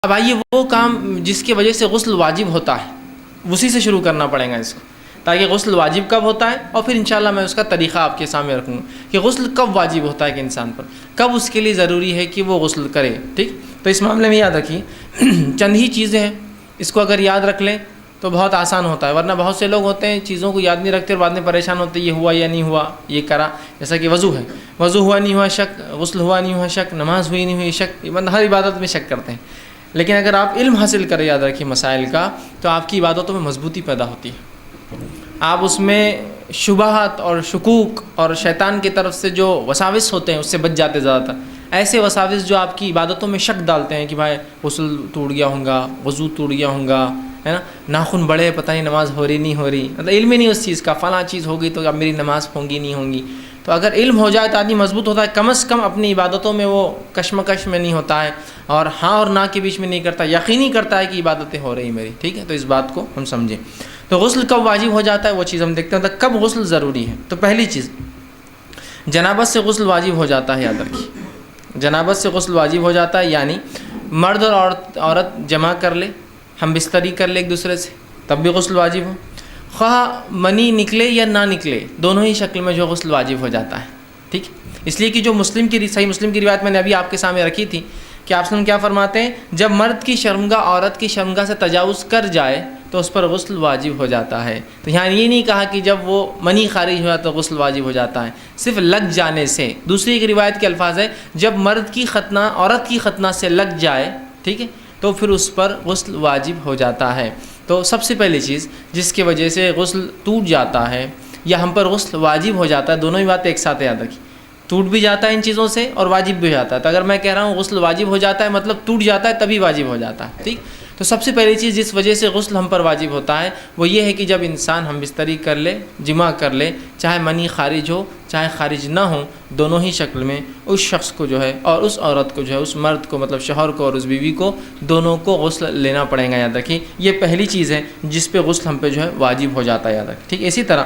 اب آئیے وہ کام جس کی وجہ سے غسل واجب ہوتا ہے اسی سے شروع کرنا پڑے گا اس کو، تاکہ غسل واجب کب ہوتا ہے، اور پھر انشاءاللہ میں اس کا طریقہ آپ کے سامنے رکھوں گا کہ غسل کب واجب ہوتا ہے کہ انسان پر، کب اس کے لیے ضروری ہے کہ وہ غسل کرے. ٹھیک، تو اس معاملے میں یاد رکھیے چند ہی چیزیں ہیں، اس کو اگر یاد رکھ لیں تو بہت آسان ہوتا ہے، ورنہ بہت سے لوگ ہوتے ہیں چیزوں کو یاد نہیں رکھتے اور بعد میں پریشان ہوتے یہ ہوا یا نہیں ہوا، یہ کرا. جیسا کہ وضو ہے، وضو ہوا نہیں ہوا شک، غسل ہوا نہیں ہوا شک، نماز ہوئی نہیں ہوئی شک، ہر عبادت میں شک کرتے ہیں. لیکن اگر آپ علم حاصل کریں یاد رکھیے مسائل کا، تو آپ کی عبادتوں میں مضبوطی پیدا ہوتی ہے، آپ اس میں شبہات اور شکوک اور شیطان کی طرف سے جو وساوس ہوتے ہیں اس سے بچ جاتے زیادہ تر. ایسے وساوس جو آپ کی عبادتوں میں شک ڈالتے ہیں کہ بھائی غسل ٹوٹ گیا ہوں گا، وضو ٹوٹ گیا ہوں گا، ہے نا، ناخن بڑے پتہ نہیں نماز ہو رہی نہیں ہو رہی، مطلب علم ہی نہیں اس چیز کا، فلاں چیز ہوگی تو اب میری نماز ہوں گی نہیں ہوں گی. تو اگر علم ہو جائے تو آدمی مضبوط ہوتا ہے، کم از کم اپنی عبادتوں میں وہ کشمکش میں نہیں ہوتا ہے اور ہاں اور نہ کے بیچ میں نہیں کرتا، یقینی کرتا ہے کہ عبادتیں ہو رہی میری. ٹھیک ہے، تو اس بات کو ہم سمجھیں. تو غسل کب واجب ہو جاتا ہے وہ چیز ہم دیکھتے ہیں. تو کب غسل ضروری ہے؟ تو پہلی چیز جنابت سے غسل واجب ہو جاتا ہے. یاد رکھیے جنابت سے غسل واجب ہو جاتا ہے، یعنی مرد اور عورت جمع کر لے، ہم بستری کر لے ایک دوسرے سے، تب بھی غسل واجب ہو، خواہ منی نکلے یا نہ نکلے، دونوں ہی شکل میں جو غسل واجب ہو جاتا ہے. ٹھیک، اس لیے کہ جو صحیح مسلم کی روایت میں نے ابھی آپ کے سامنے رکھی تھی کہ آپ کیا فرماتے ہیں، جب مرد کی شرمگاہ عورت کی شرمگاہ سے تجاوز کر جائے تو اس پر غسل واجب ہو جاتا ہے. تو یہاں یہ نہیں کہا کہ جب وہ منی خارج ہوا تو غسل واجب ہو جاتا ہے، صرف لگ جانے سے. دوسری ایک روایت کے الفاظ ہے جب مرد کی ختنہ عورت کی ختنہ سے لگ جائے، ٹھیک ہے، تو پھر اس پر غسل واجب ہو جاتا ہے. تو سب سے پہلی چیز جس کی وجہ سے غسل ٹوٹ جاتا ہے یا ہم پر غسل واجب ہو جاتا ہے، دونوں ہی باتیں ایک ساتھ یاد رکھیں، ٹوٹ بھی جاتا ہے ان چیزوں سے اور واجب بھی ہو جاتا ہے. تو اگر میں کہہ رہا ہوں غسل واجب ہو جاتا ہے مطلب ٹوٹ جاتا ہے تبھی واجب ہو جاتا ہے. ٹھیک، تو سب سے پہلی چیز جس وجہ سے غسل ہم پر واجب ہوتا ہے وہ یہ ہے کہ جب انسان ہم بستری کر لے، جمع کر لے، چاہے منی خارج ہو چاہے خارج نہ ہو، دونوں ہی شکل میں اس شخص کو جو ہے اور اس عورت کو جو ہے، اس مرد کو مطلب شوہر کو اور اس بیوی کو، دونوں کو غسل لینا پڑے گا. یاد رکھیے یہ پہلی چیز ہے جس پہ غسل ہم پہ جو ہے واجب ہو جاتا ہے. یاد رکھیے. ٹھیک، اسی طرح